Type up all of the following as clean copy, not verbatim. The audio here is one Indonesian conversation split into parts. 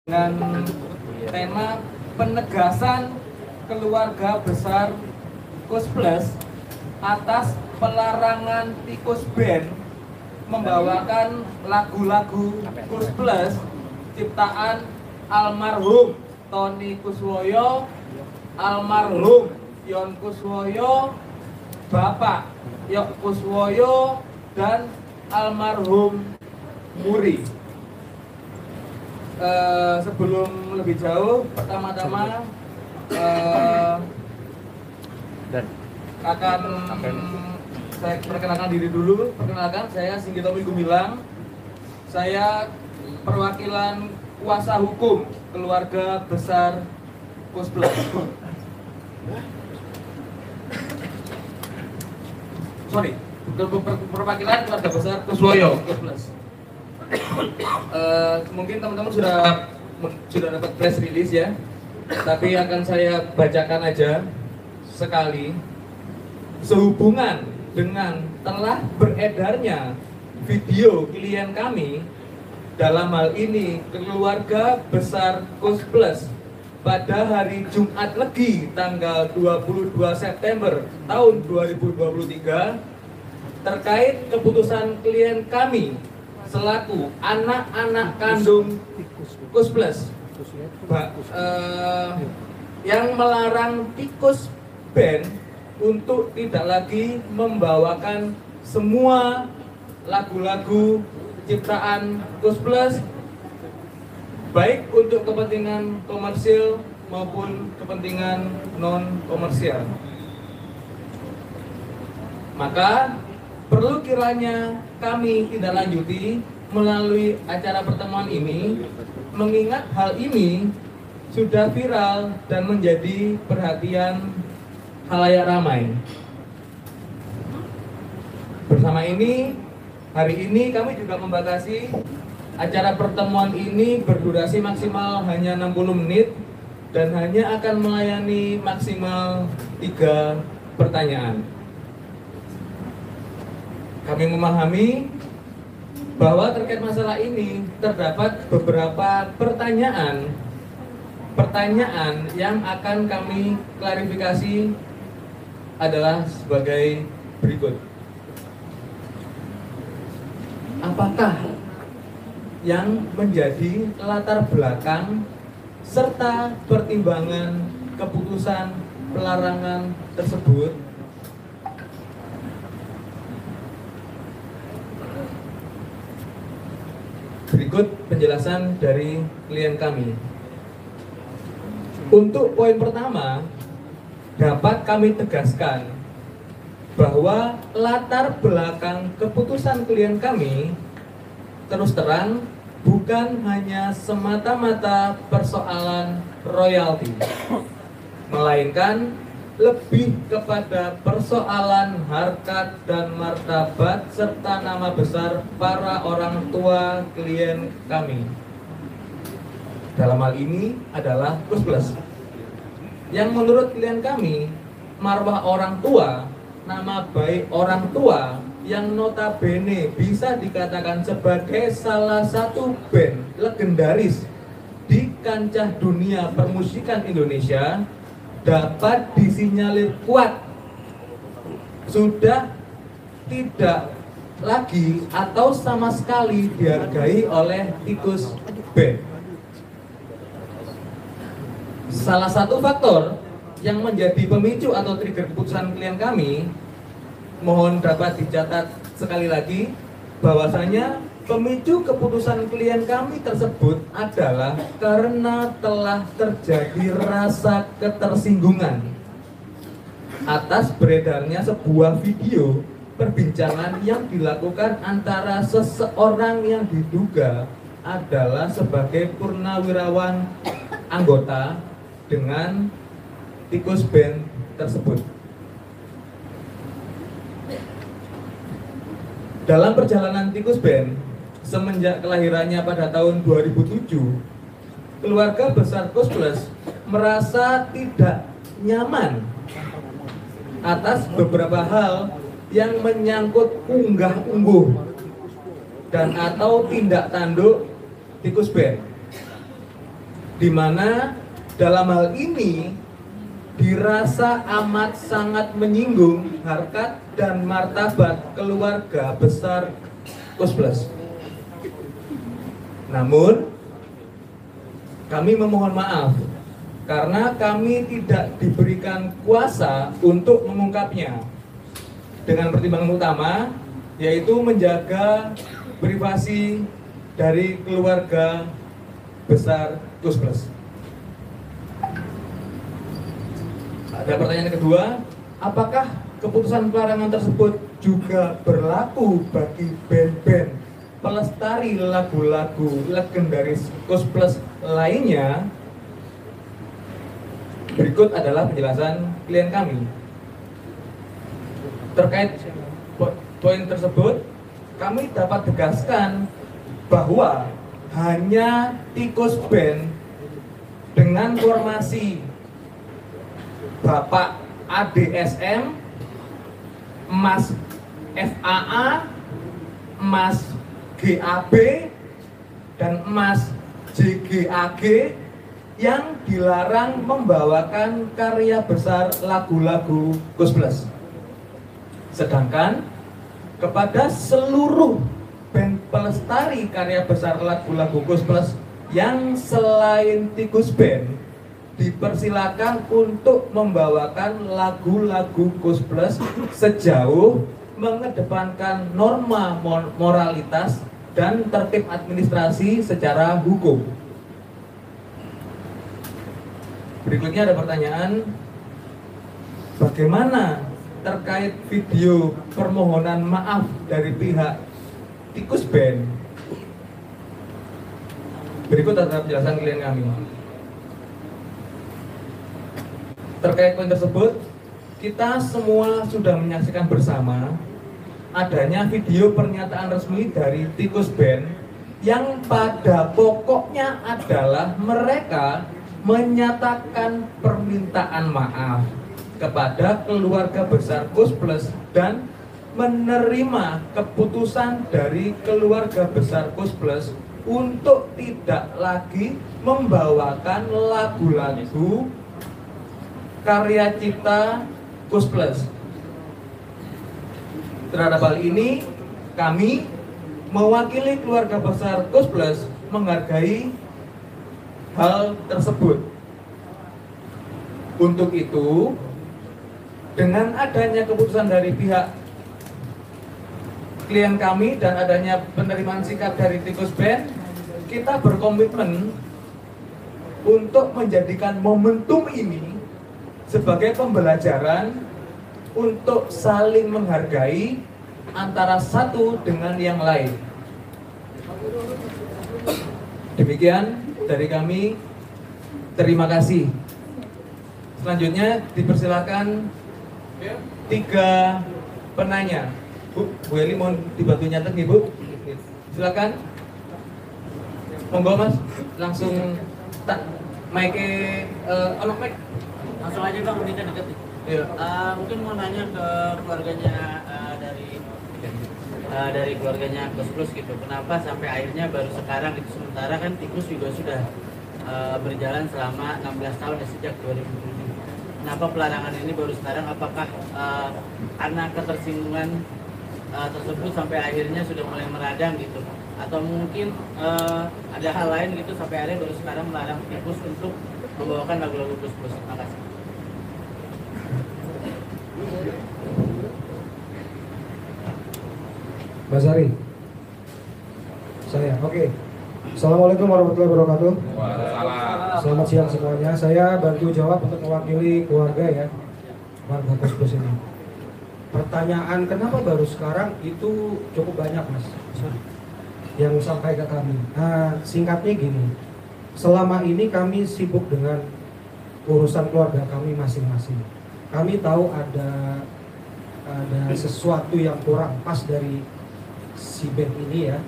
dengan tema penegasan keluarga besar Tikus Plus atas pelarangan Tikus Band membawakan lagu-lagu Tikus Plus ciptaan almarhum Tony Kuswoyo, almarhum Yon Kuswoyo, Bapak Yok Kuswoyo, dan almarhum Muri. Sebelum lebih jauh, pertama-tama akan saya perkenalkan diri dulu. Perkenalkan, saya Singgito Minggu Milang. Saya perwakilan kuasa hukum keluarga besar Tikus Plus. Sorry, perwakilan keluarga besar Kuswoyo Tikus Plus. Mungkin teman-teman sudah dapat press release ya, tapi akan saya bacakan aja sekali. Sehubungan dengan telah beredarnya video klien kami, dalam hal ini keluarga besar Tikus Plus, pada hari Jumat Legi tanggal 22 September tahun 2023 terkait keputusan klien kami selaku anak-anak kandung Tikus Plus yang melarang Tikus Band untuk tidak lagi membawakan semua lagu-lagu ciptaan Tikus Plus, baik untuk kepentingan komersil maupun kepentingan non komersial. Maka perlu kiranya kami tidak lanjuti melalui acara pertemuan ini, mengingat hal ini sudah viral dan menjadi perhatian khalayak ramai. Bersama ini, hari ini kami juga membatasi acara pertemuan ini berdurasi maksimal hanya 60 menit dan hanya akan melayani maksimal 3 pertanyaan. Kami memahami bahwa terkait masalah ini terdapat beberapa pertanyaan yang akan kami klarifikasi adalah sebagai berikut. Apakah yang menjadi latar belakang serta pertimbangan keputusan pelarangan tersebut? Berikut penjelasan dari klien kami. Untuk poin pertama, dapat kami tegaskan bahwa latar belakang keputusan klien kami terus terang bukan hanya semata-mata persoalan royalti, melainkan lebih kepada persoalan harkat dan martabat serta nama besar para orang tua klien kami. Dalam hal ini adalah Tikus Plus, yang menurut klien kami, marwah orang tua, nama baik orang tua yang notabene bisa dikatakan sebagai salah satu band legendaris di kancah dunia permusikan Indonesia, dapat disinyalir kuat sudah tidak lagi atau sama sekali dihargai oleh Tikus Band. Salah satu faktor yang menjadi pemicu atau trigger keputusan klien kami, mohon dapat dicatat sekali lagi bahwasanya pemicu keputusan klien kami tersebut adalah karena telah terjadi rasa ketersinggungan atas beredarnya sebuah video perbincangan yang dilakukan antara seseorang yang diduga adalah sebagai purnawirawan anggota dengan Tikus Band tersebut. Dalam perjalanan Tikus Band semenjak kelahirannya pada tahun 2007, keluarga besar Tikus Plus merasa tidak nyaman atas beberapa hal yang menyangkut unggah-ungguh dan atau tindak tanduk Tikus Band. di mana dalam hal ini dirasa amat sangat menyinggung harkat dan martabat keluarga besar Kus+. Namun kami memohon maaf karena kami tidak diberikan kuasa untuk mengungkapnya dengan pertimbangan utama yaitu menjaga privasi dari keluarga besar Kus+. Ada pertanyaan kedua, apakah keputusan pelarangan tersebut juga berlaku bagi band-band pelestari lagu-lagu legendaris Kus+ lainnya? Berikut adalah penjelasan klien kami. Terkait poin tersebut, kami dapat tegaskan bahwa hanya Tikus Band dengan formasi Bapak ADSM, Mas FAA, Mas GAB, dan Mas JGAG yang dilarang membawakan karya besar lagu-lagu Kus+. Sedangkan kepada seluruh band pelestari karya besar lagu-lagu Kus+ yang selain Tikus Band dipersilakan untuk membawakan lagu-lagu Kus+ sejauh mengedepankan norma moralitas dan tertib administrasi secara hukum. Berikutnya ada pertanyaan, bagaimana terkait video permohonan maaf dari pihak Tikus Band? Berikut adalah penjelasan klien kami. Terkait poin tersebut, kita semua sudah menyaksikan bersama adanya video pernyataan resmi dari Tikus Band yang pada pokoknya adalah mereka menyatakan permintaan maaf kepada keluarga besar Kus+ dan menerima keputusan dari keluarga besar Kus+ untuk tidak lagi membawakan lagu-lagu karya cipta Kus+. Terhadap hal ini, kami mewakili keluarga besar Kus+ menghargai hal tersebut. Untuk itu, dengan adanya keputusan dari pihak klien kami dan adanya penerimaan sikap dari Tikus Band, kita berkomitmen untuk menjadikan momentum ini sebagai pembelajaran untuk saling menghargai antara satu dengan yang lain. Demikian dari kami, terima kasih. Selanjutnya dipersilakan 3 penanya. Bu Eli mohon dibantu nyatet nih Bu. Silakan. Monggo Mas, langsung tak mic mic. Langsung aja Bang, ini deket nih. Iya. Mungkin mau nanya ke keluarganya dari keluarganya Kus+ gitu. Kenapa sampai akhirnya baru sekarang itu, sementara kan Tikus juga sudah berjalan selama 16 tahun ya, sejak 2007. Kenapa pelarangan ini baru sekarang? Apakah karena ketersinggungan tersebut sampai akhirnya sudah mulai meradang gitu? Atau mungkin ada hal lain gitu sampai akhirnya baru sekarang melarang Tikus untuk membawakan lagu-lagu Kus+? Terima kasih. Mbak Sari, saya. Oke. Assalamualaikum warahmatullahi wabarakatuh. Waalaikumsalam. Selamat siang semuanya. Saya bantu jawab untuk mewakili keluarga ya, warga Kus+ ini. Pertanyaan kenapa baru sekarang itu cukup banyak Mas yang sampai ke kami. Singkatnya gini, selama ini kami sibuk dengan urusan keluarga kami masing-masing. Kami tahu ada sesuatu yang kurang pas dari si band ini ya,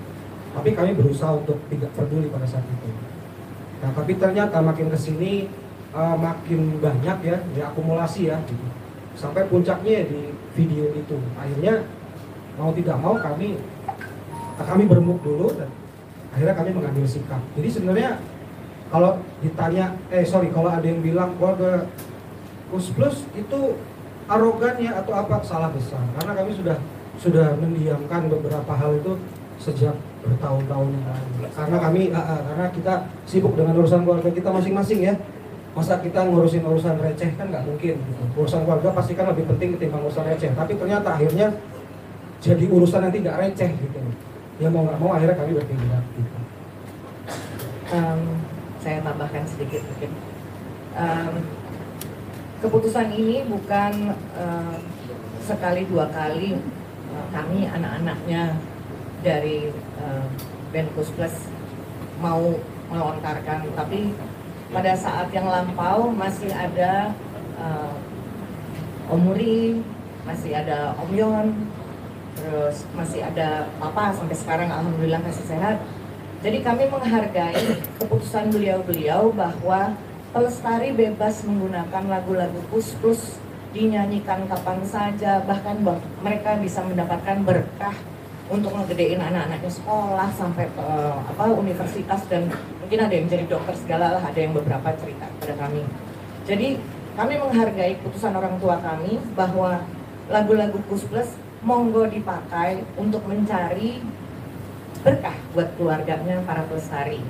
tapi kami berusaha untuk tidak peduli pada saat itu. Nah, tapi ternyata makin kesini makin banyak ya, diakumulasi ya, gitu. Sampai puncaknya di video itu. Akhirnya mau tidak mau kami beremuk dulu dan akhirnya kami mengambil sikap. Jadi sebenarnya kalau ditanya, kalau ada yang bilang keluarga Kus Plus itu arogan ya atau apa, salah besar. Karena kami sudah mendiamkan beberapa hal itu sejak bertahun-tahun yang lalu. Karena kita sibuk dengan urusan keluarga kita masing-masing ya. Masa kita ngurusin urusan receh kan nggak mungkin gitu. Urusan keluarga pasti kan lebih penting ketimbang urusan receh. Tapi ternyata akhirnya jadi urusan yang tidak receh gitu. Ya mau nggak mau akhirnya kami bertindak gitu. Saya tambahkan sedikit mungkin. Keputusan ini bukan sekali dua kali kami anak-anaknya dari band Kus Plus mau melontarkan, tapi pada saat yang lampau masih ada Om Muri, masih ada Om Yon, terus masih ada Papa sampai sekarang alhamdulillah masih sehat. Jadi kami menghargai keputusan beliau-beliau bahwa pelestari bebas menggunakan lagu-lagu Kus Plus, dinyanyikan kapan saja, bahkan mereka bisa mendapatkan berkah untuk ngegedein anak-anaknya sekolah sampai ke universitas, dan mungkin ada yang jadi dokter segala lah, ada yang beberapa cerita pada kami. Jadi kami menghargai keputusan orang tua kami bahwa lagu-lagu Kus Plus monggo dipakai untuk mencari berkah buat keluarganya para pelestari.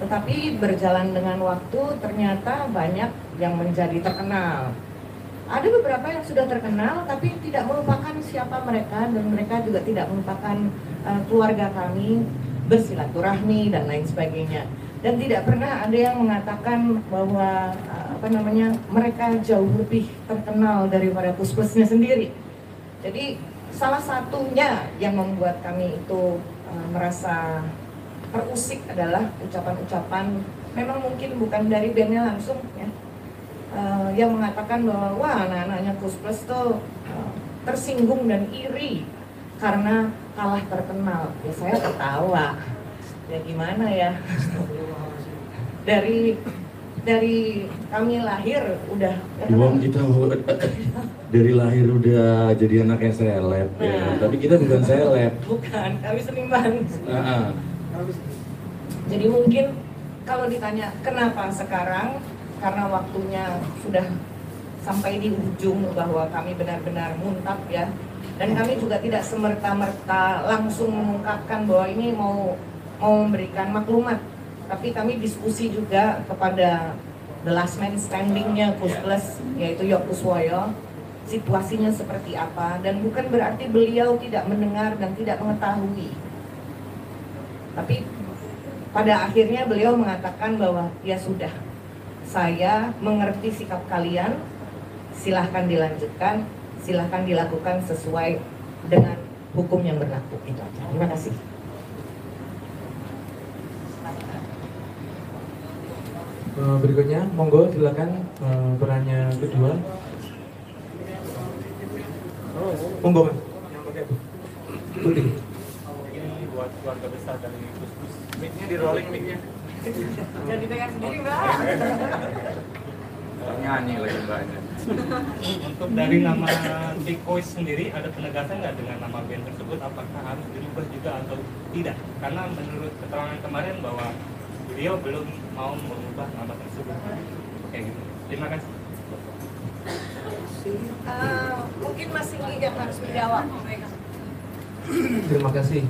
Tetapi berjalan dengan waktu ternyata banyak yang menjadi terkenal. Ada beberapa yang sudah terkenal tapi tidak melupakan siapa mereka, dan mereka juga tidak melupakan keluarga kami, bersilaturahmi dan lain sebagainya. Dan tidak pernah ada yang mengatakan bahwa mereka jauh lebih terkenal daripada Kus Plusnya sendiri. Jadi salah satunya yang membuat kami itu merasa terusik adalah ucapan-ucapan, memang mungkin bukan dari bandnya langsung ya, yang mengatakan bahwa wah anak-anaknya Kus Plus tuh tersinggung dan iri karena kalah terkenal. Ya saya ketawa, ya gimana ya. dari kami lahir udah kita dari lahir udah jadi anak yang seleb ya, tapi kita bukan seleb. Bukan, kami seniman. Jadi mungkin kalau ditanya kenapa sekarang, karena waktunya sudah sampai di ujung bahwa kami benar-benar muntap ya. Dan kami juga tidak semerta-merta langsung mengungkapkan bahwa ini mau memberikan maklumat. Tapi kami diskusi juga kepada the last man standing-nya Kus Plus, yaitu Yok Kuswoyo, situasinya seperti apa. Dan bukan berarti beliau tidak mendengar dan tidak mengetahui. Tapi pada akhirnya beliau mengatakan bahwa ya sudah, saya mengerti sikap kalian, silahkan dilanjutkan, silahkan dilakukan sesuai dengan hukum yang berlaku. Itu aja. Terima kasih. Berikutnya, monggo silakan perannya kedua. Monggo Mas, yang pakai putih. Ini buat keluarga besar dari Kus Plus. Mic-nya di rolling mic-nya. Jangan dipegang sendiri Mbak. Nyanyi lagi mbaknya. Untuk dari nama Tikois sendiri ada penegasan nggak dengan nama band tersebut? Apakah harus dirubah juga atau tidak? Karena menurut keterangan kemarin bahwa beliau belum mau mengubah nama tersebut. Kayak gitu. Terima kasih. Mungkin Mas Singgi yang harus menjawab. Terima kasih.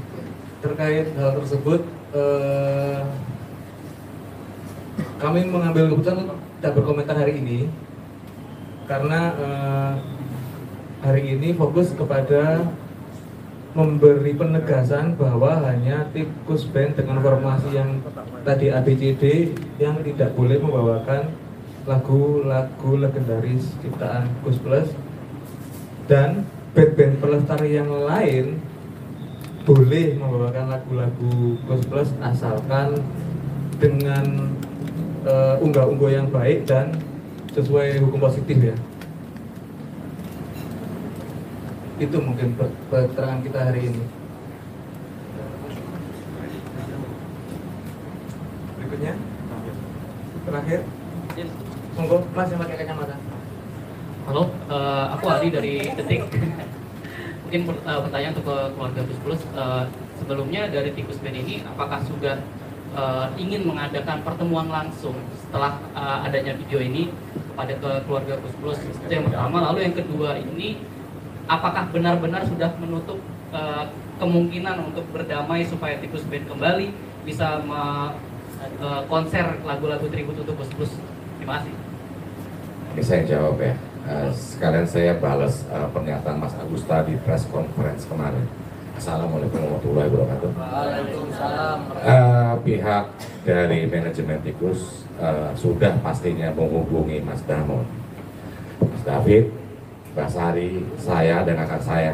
Terkait hal tersebut, kami mengambil keputusan untuk tidak berkomentar hari ini karena hari ini fokus kepada memberi penegasan bahwa hanya tim Kus Band dengan formasi yang tadi ABCD yang tidak boleh membawakan lagu-lagu legendaris ciptaan Kus Plus, dan band-band pelestari yang lain boleh membawakan lagu-lagu Kus Plus asalkan dengan unggah-ungguh yang baik dan sesuai hukum positif ya. Itu mungkin keterangan kita hari ini. Berikutnya, terakhir, monggo Mas yang pakai kacamata. Halo, aku Ari dari Detik. Mungkin pertanyaan untuk keluarga Kus Plus. Sebelumnya dari Tikus Band ini, apakah sudah ingin mengadakan pertemuan langsung setelah adanya video ini kepada keluarga Gus Plus. Itu yang pertama. Lalu yang kedua ini, apakah benar-benar sudah menutup kemungkinan untuk berdamai supaya Tikus Band kembali bisa konser lagu-lagu tribut untuk Gus Plus? Terima kasih. Oke, saya jawab ya. Sekalian saya balas pernyataan Mas Agusta di press conference kemarin. Assalamualaikum warahmatullahi wabarakatuh. Waalaikumsalam. Pihak dari manajemen Tikus sudah pastinya menghubungi Mas Damon, Mas David, Mbak Sari, saya dan kakak saya.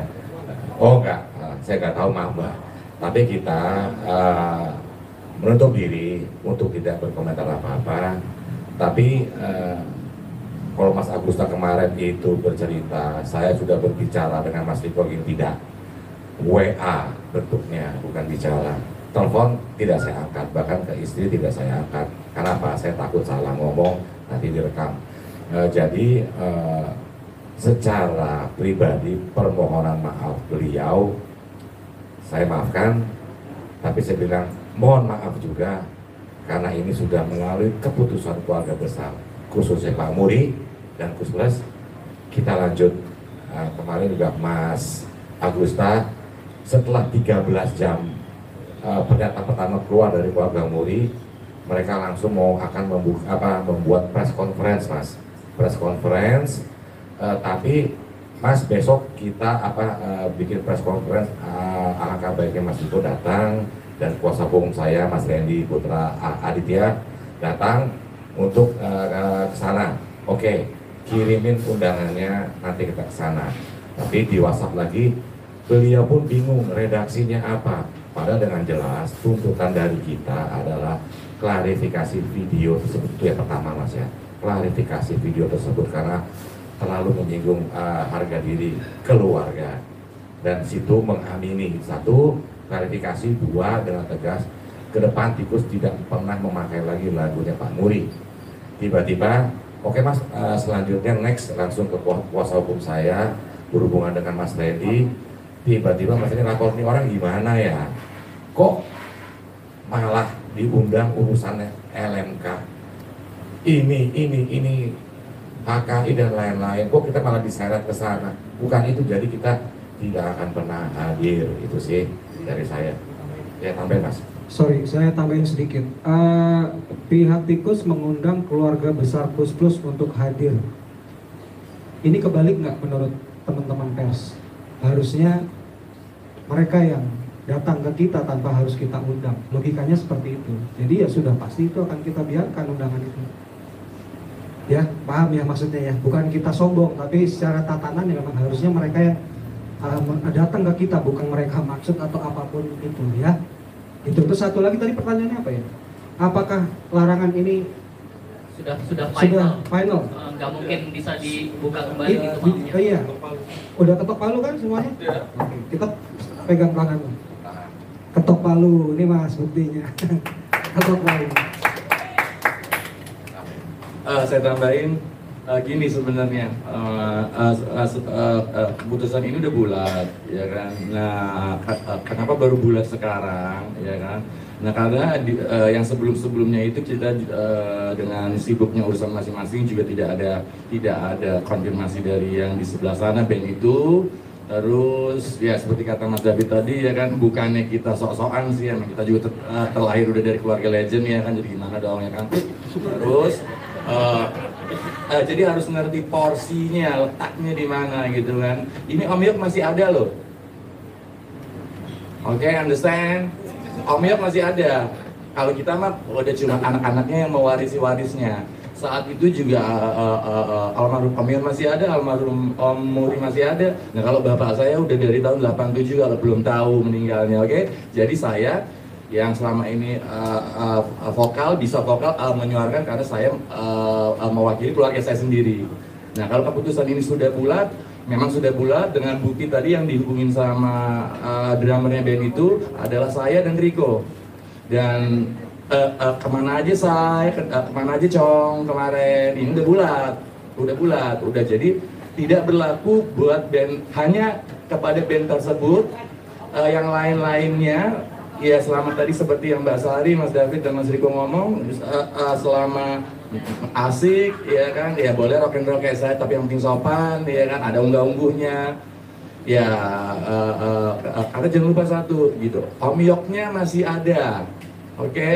Oh enggak, saya nggak tahu, maaf Mbak. Tapi kita menutup diri untuk tidak berkomentar apa-apa. Tapi kalau Mas Agusta kemarin itu bercerita, saya sudah berbicara dengan Mas Riko yang tidak. WA bentuknya, bukan bicara. Telepon tidak saya angkat, bahkan ke istri tidak saya angkat. Kenapa? Saya takut salah ngomong, nanti direkam. Jadi secara pribadi permohonan maaf beliau saya maafkan, tapi saya bilang mohon maaf juga karena ini sudah melalui keputusan keluarga besar, khususnya Pak Muri dan Gus Plus. Kita lanjut. Kemarin juga Mas Agusta, setelah 13 jam pernyataan pertama keluar dari keluarga Muri, mereka langsung akan membuat press conference, Mas. Press conference, tapi Mas besok kita bikin press conference. Alangkah baiknya Mas Dito datang dan kuasa hukum saya Mas Randy Putra Aditya datang untuk ke sana. Oke, kirimin undangannya, nanti kita ke sana. Tapi di WhatsApp lagi, beliau pun bingung redaksinya apa. Padahal dengan jelas tuntutan dari kita adalah klarifikasi video tersebut. Itu yang pertama Mas ya, klarifikasi video tersebut karena terlalu menyinggung harga diri keluarga. Dan situ mengamini, satu, klarifikasi, dua, dengan tegas ke depan Tikus tidak pernah memakai lagi lagunya Pak Muri. Tiba-tiba, oke Mas, selanjutnya next langsung ke kuasa hukum saya berhubungan dengan Mas Randy. Tiba-tiba Mas ini lapor, nih orang gimana ya, kok malah diundang urusannya LMK ini HKI dan lain-lain, kok kita malah diseret ke sana. Bukan itu, jadi kita tidak akan pernah hadir. Itu sih dari saya. Ya, tambahin Mas. Sorry, saya tambahin sedikit. Pihak Tikus mengundang keluarga besar Gus Plus untuk hadir. Ini kebalik nggak menurut teman-teman pers? Harusnya mereka yang datang ke kita tanpa harus kita undang. Logikanya seperti itu. Jadi ya sudah pasti itu akan kita biarkan undangan itu. Ya, paham ya maksudnya ya. Bukan kita sombong, tapi secara tatanan ya memang harusnya mereka yang datang ke kita, bukan mereka maksud atau apapun itu ya. Itu. Terus satu lagi tadi pertanyaannya apa ya? Apakah larangan ini sudah final? Final. Nggak mungkin bisa dibuka kembali gitu maksudnya. Iya. Udah ketok palu kan semuanya? Ya. Oke, kita pegang tanganmu. Ketok palu, ini Mas buktinya. Ketok palu. Saya tambahin gini sebenarnya, keputusan ini udah bulat, ya kan. Nah, kenapa baru bulat sekarang, ya kan? Nah, karena yang sebelumnya itu kita dengan sibuknya urusan masing-masing juga tidak ada konfirmasi dari yang di sebelah sana band itu. Terus ya seperti kata Mas David tadi ya kan, bukannya kita sok-sokan sih, emang kita juga terlahir udah dari keluarga legend ya kan, jadi gimana dong ya kan. Terus jadi harus ngerti porsinya, letaknya di mana gitu kan. Ini Om Yok masih ada loh. Oke, understand? Om Yok masih ada. Kalau kita mah udah cuma anak-anaknya yang mewarisi warisnya. Saat itu juga almarhum Om Yok masih ada, almarhum Om Muri masih ada. Nah kalau bapak saya udah dari tahun 87 kalau belum tahu meninggalnya, oke? Jadi saya yang selama ini bisa vokal menyuarakan karena saya mewakili keluarga saya sendiri. Nah kalau keputusan ini sudah bulat, memang sudah bulat dengan bukti tadi yang dihubungin sama drummernya band itu adalah saya dan Riko. Dan kemana aja Cong kemarin, ini udah bulat, udah jadi tidak berlaku buat band, hanya kepada band tersebut. Yang lain-lainnya ya selama tadi seperti yang Mbak Sari, Mas David dan Mas Riko ngomong, selama asik ya kan, ya boleh rock and roll kayak saya tapi yang penting sopan ya kan, ada unggah-ungguhnya ya, karena jangan lupa satu gitu, Om Yoknya masih ada, oke?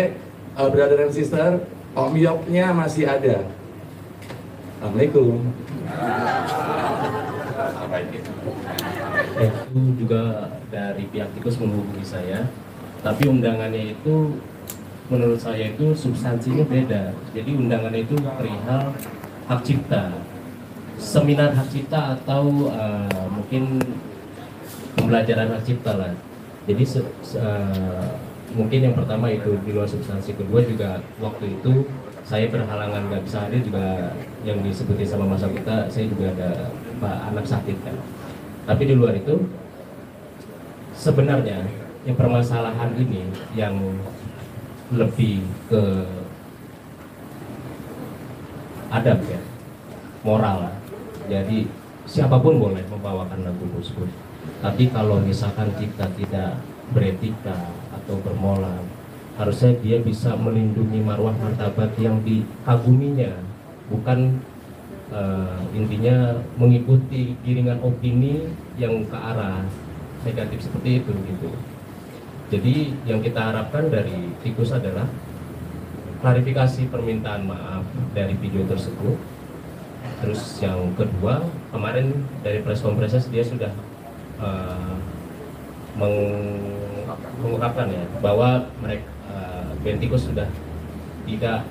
Brother and sister, Om Yoknya masih ada. Assalamualaikum. Itu juga dari pihak tikus menghubungi saya, tapi undangannya itu menurut saya itu substansinya beda. Jadi undangannya itu perihal hak cipta, seminar hak cipta atau mungkin pembelajaran hak cipta lah. Jadi mungkin yang pertama itu di luar substansi. Kedua juga waktu itu saya berhalangan nggak bisa hadir, juga yang disebutin sama Mas kita, saya juga ada anak sakit kan. Tapi di luar itu sebenarnya yang permasalahan ini yang lebih ke adab ya, moral. Jadi siapapun boleh membawakan lagu tersebut. Tapi kalau misalkan kita tidak beretika atau bermoral, harusnya dia bisa melindungi marwah martabat yang dikaguminya, bukan intinya mengikuti giringan opini yang ke arah negatif seperti itu gitu. Jadi yang kita harapkan dari tikus adalah klarifikasi permintaan maaf dari video tersebut. Terus yang kedua, kemarin dari press conference dia sudah mengungkapkan ya bahwa mereka band tikus sudah tidak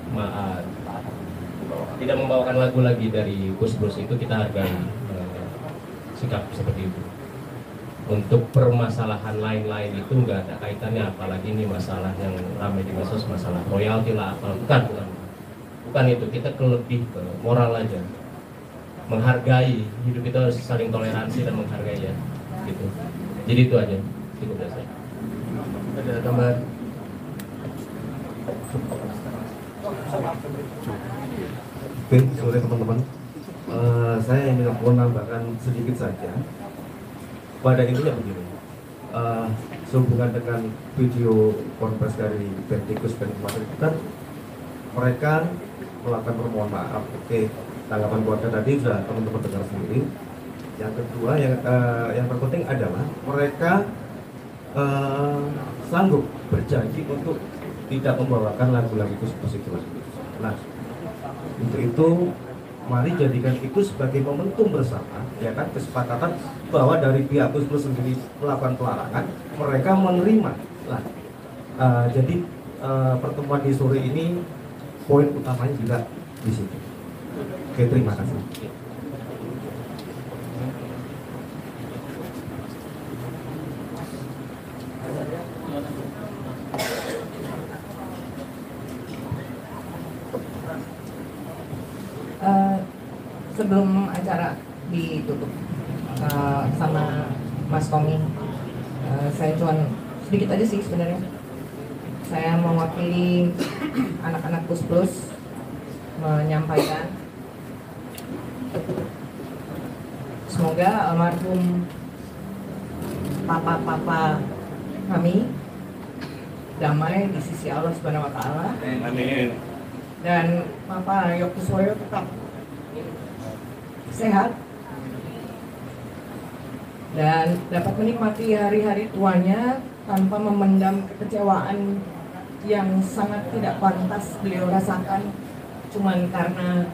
membawakan lagu lagi dari Kus Plus. Itu kita hargai sikap seperti itu. Untuk permasalahan lain-lain itu nggak ada kaitannya, apalagi ini masalah yang ramai di medsos, masalah royalti lah, bukan itu. Kita lebih ke moral aja, menghargai hidup, kita harus saling toleransi dan menghargai ya, gitu. Jadi itu aja, cukup dari saya. Ada tambahan? Oke, sore teman-teman. Saya ingin menambahkan sedikit saja. Pada intinya begini, sehubungan dengan video konferensi dari band tikus dan kemarin itu kan mereka melakukan permohonan maaf. Oke, tanggapan keluarga tadi sudah teman-teman dengar sendiri. Yang kedua, yang terpenting adalah mereka sanggup berjanji untuk tidak membawakan lagu-lagu Kus itu. Nah, untuk itu mari jadikan itu sebagai momentum bersama, ya kan, kesepakatan bahwa dari pihak Kus Plus sendiri melakukan pelarangan, mereka menerima. Nah, jadi pertemuan di sore ini poin utamanya juga di situ. Oke, terima kasih. Sebelum acara ditutup sama Mas Tommy, saya cuma sedikit aja sih sebenarnya. Saya mewakili anak-anak Kus Plus menyampaikan semoga almarhum papa-papa kami damai di sisi Allah Subhanahu wa taala. Amin. Dan Papa Yokuswoyo tetap sehat dan dapat menikmati hari-hari tuanya tanpa memendam kekecewaan yang sangat tidak pantas beliau rasakan cuman karena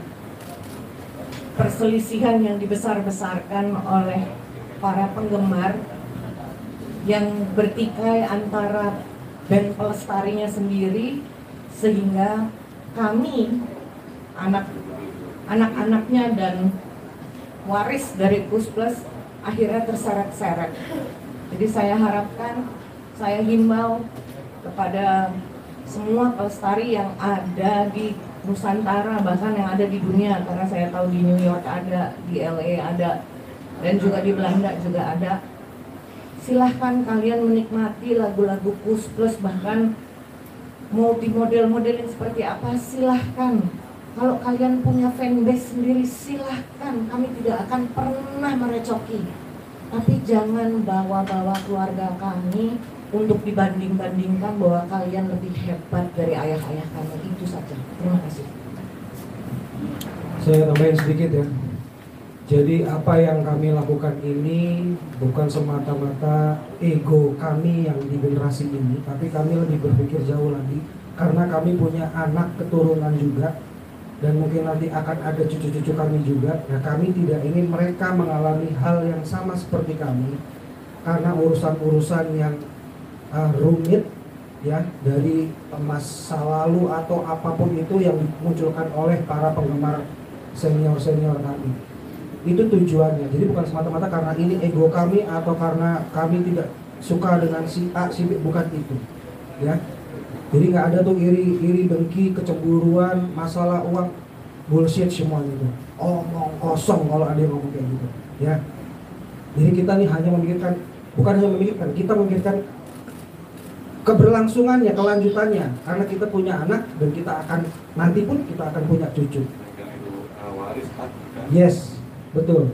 perselisihan yang dibesar-besarkan oleh para penggemar yang bertikai antara band pelestarinya sendiri, sehingga kami anak-anaknya dan waris dari Kus Plus akhirnya terseret-seret. Jadi saya harapkan, saya himbau kepada semua pelestari yang ada di Nusantara, bahkan yang ada di dunia, karena saya tahu di New York ada, di LA ada, dan juga di Belanda juga ada. Silahkan kalian menikmati lagu-lagu Kus Plus, bahkan mau di model-modelin seperti apa, silahkan. Kalau kalian punya fanbase sendiri, silahkan. Kami tidak akan pernah merecoki. Tapi jangan bawa-bawa keluarga kami untuk dibanding-bandingkan bahwa kalian lebih hebat dari ayah-ayah kami. Itu saja. Terima kasih. Saya tambahin sedikit ya. Jadi apa yang kami lakukan ini bukan semata-mata ego kami yang di generasi ini, tapi kami lebih berpikir jauh lagi karena kami punya anak keturunan juga dan mungkin nanti akan ada cucu-cucu kami juga. Nah, kami tidak ingin mereka mengalami hal yang sama seperti kami karena urusan-urusan yang rumit ya, dari masa lalu atau apapun itu yang dimunculkan oleh para penggemar senior-senior kami. Itu tujuannya. Jadi bukan semata-mata karena ini ego kami atau karena kami tidak suka dengan si A, si B, bukan itu. Ya. Jadi nggak ada tuh iri, dengki, kecemburuan, masalah uang, bullshit semua itu. Omong kosong kalau ada yang ngomong kayak gitu. Ya. Jadi kita nih hanya memikirkan, bukan hanya memikirkan, kita memikirkan keberlangsungannya, kelanjutannya. Karena kita punya anak dan kita akan nanti pun kita akan punya cucu. Yes. Betul.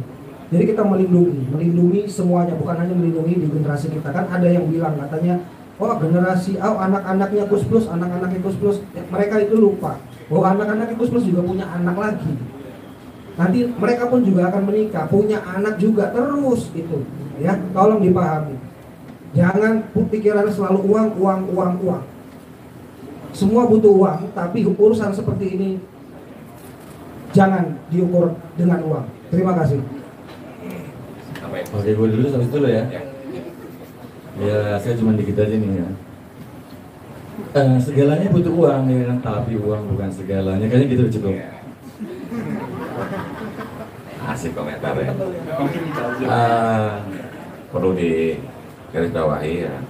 Jadi kita melindungi semuanya, bukan hanya melindungi di generasi kita. Kan ada yang bilang katanya, oh generasi anak-anaknya Kus Plus, anak-anaknya Kus Plus. Ya, mereka itu lupa bahwa anak-anaknya Kus Plus juga punya anak lagi. Nanti mereka pun juga akan menikah, punya anak juga terus itu. Ya, tolong dipahami. Jangan pikiran selalu uang. Semua butuh uang, tapi urusan seperti ini jangan diukur dengan uang. Terima kasih. Oke, gue dulu sampai dulu ya. Ya, saya cuma dikit aja nih ya. Segalanya butuh uang ya kan, tapi uang bukan segalanya. Kayaknya gitu cukup. Asik komentar ya. Perlu digarisbawahi ya,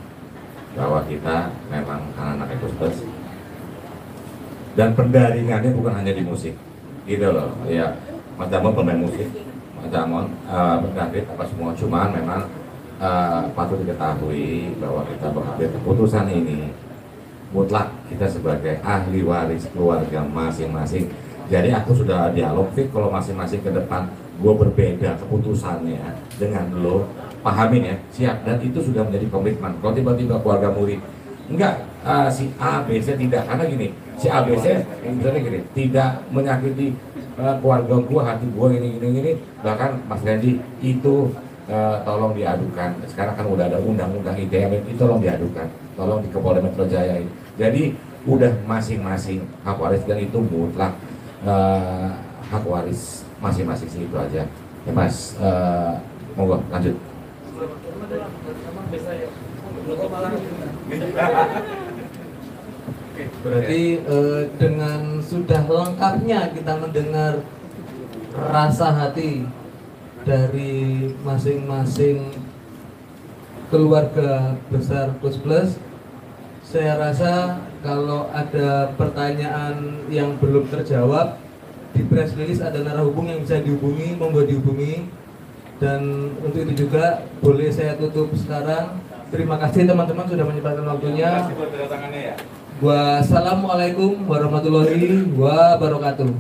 bahwa kita memang anak-anak Kus dan pendaringannya bukan hanya di musik, gitu loh. Ya, Mas Damon pemain musik, Mas Damon, David apa semua, cuman memang patut diketahui bahwa kita mengambil keputusan ini mutlak kita sebagai ahli waris keluarga masing-masing. Jadi aku sudah dialog fit kalau masing-masing ke depan gue berbeda keputusannya dengan lo, pahamin ya, siap, dan itu sudah menjadi komitmen. Kalau tiba-tiba keluarga murid enggak, si A, B, C tidak, karena gini, si A, B, C misalnya gini, tidak menyakiti keluarga gua, hati gua ini, bahkan Mas Randy itu tolong diadukan. Sekarang kan udah ada undang-undang ITE, itu tolong diadukan, tolong di Polda Metro Jaya ini. Jadi udah masing-masing hak waris, dan itu mutlak hak waris masing-masing. Itu aja ya Mas. Monggo lanjut. Berarti dengan sudah lengkapnya kita mendengar rasa hati dari masing-masing keluarga besar Kus Plus, saya rasa kalau ada pertanyaan yang belum terjawab, di press release ada narahubung yang bisa dihubungi, monggo dihubungi. Dan untuk itu juga boleh saya tutup sekarang. Terima kasih teman-teman sudah menyempatkan waktunya. Wassalamualaikum warahmatullahi wabarakatuh.